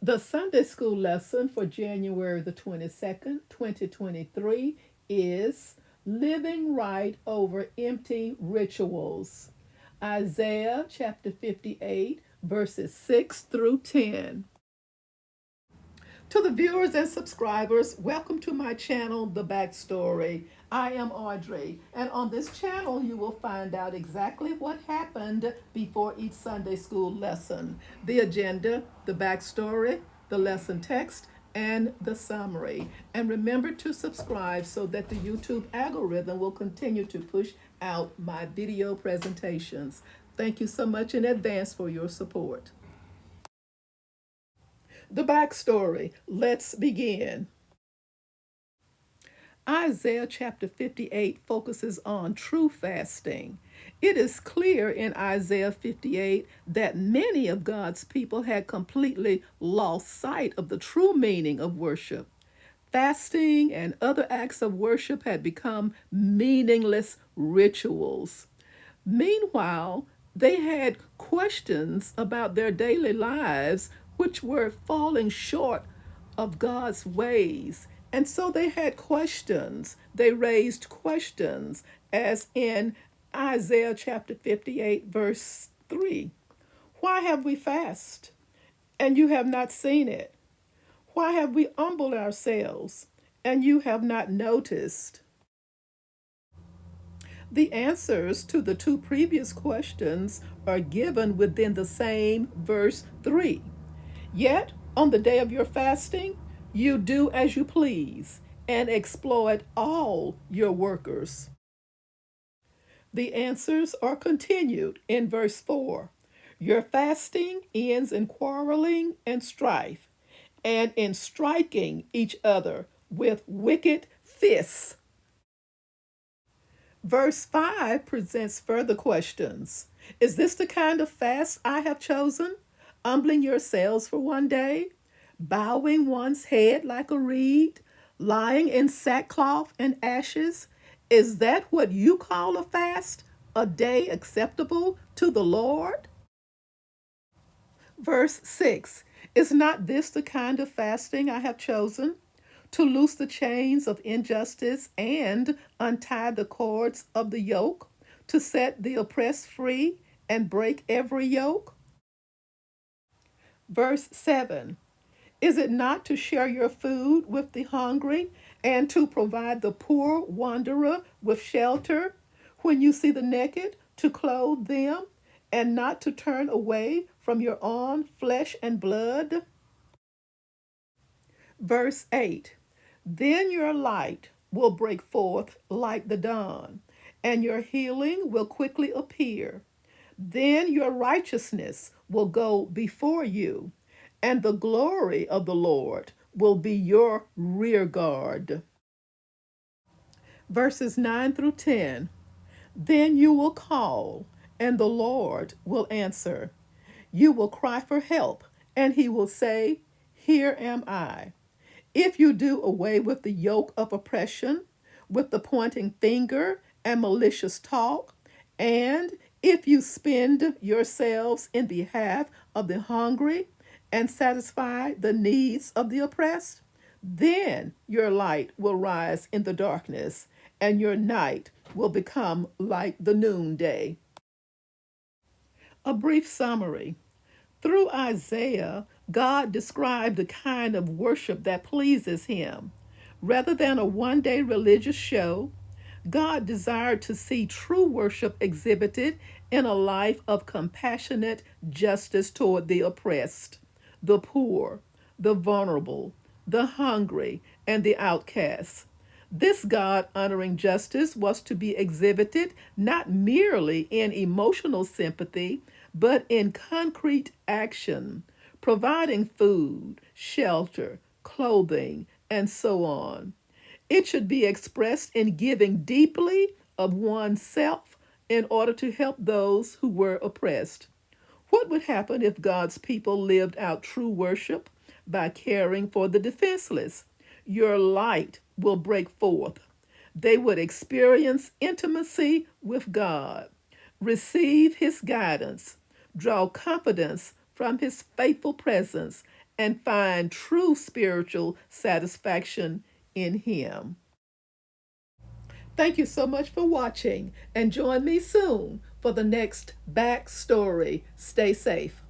The Sunday school lesson for January the 22nd, 2023 is Living Right Over Empty Rituals. Isaiah chapter 58, verses 6 through 10. To the viewers and subscribers, welcome to my channel, The Backstory. I am Audrey, and on this channel, you will find out exactly what happened before each Sunday school lesson, the agenda, the backstory, the lesson text, and the summary. And remember to subscribe so that the YouTube algorithm will continue to push out my video presentations. Thank you so much in advance for your support. The backstory. Let's begin. Isaiah chapter 58 focuses on true fasting. It is clear in Isaiah 58 that many of God's people had completely lost sight of the true meaning of worship. Fasting and other acts of worship had become meaningless rituals. Meanwhile, they had questions about their daily lives, which were falling short of God's ways. And so they had questions. They raised questions, as in Isaiah chapter 58, verse 3. Why have we fasted, and you have not seen it? Why have we humbled ourselves, and you have not noticed? The answers to the two previous questions are given within the same verse 3. Yet, on the day of your fasting, you do as you please and exploit all your workers. The answers are continued in verse 4. Your fasting ends in quarreling and strife, and in striking each other with wicked fists. Verse 5 presents further questions. Is this the kind of fast I have chosen? Humbling yourselves for one day? Bowing one's head like a reed? Lying in sackcloth and ashes? Is that what you call a fast? A day acceptable to the Lord? Verse 6. Is not this the kind of fasting I have chosen? To loose the chains of injustice and untie the cords of the yoke, to set the oppressed free and break every yoke? Verse 7. Is it not to share your food with the hungry and to provide the poor wanderer with shelter? When you see the naked, to clothe them and not to turn away from your own flesh and blood? Verse 8. Then your light will break forth like the dawn, and your healing will quickly appear. Then your righteousness will go before you, and the glory of the Lord will be your rear guard. Verses 9 through 10. Then you will call, and the Lord will answer. You will cry for help, and he will say, Here am I. If you do away with the yoke of oppression, with the pointing finger and malicious talk, and if you spend yourselves in behalf of the hungry and satisfy the needs of the oppressed, then your light will rise in the darkness, and your night will become like the noonday. A brief summary. Through Isaiah, God described the kind of worship that pleases him. Rather than a one day religious show, God desired to see true worship exhibited in a life of compassionate justice toward the oppressed, the poor, the vulnerable, the hungry, and the outcasts. This God honoring justice was to be exhibited not merely in emotional sympathy, but in concrete action, providing food, shelter, clothing, and so on. It should be expressed in giving deeply of oneself in order to help those who were oppressed. What would happen if God's people lived out true worship by caring for the defenseless? Your light will break forth. They would experience intimacy with God, receive his guidance, draw confidence from his faithful presence, and find true spiritual satisfaction in Him. Thank you so much for watching, and join me soon for the next backstory. Stay safe.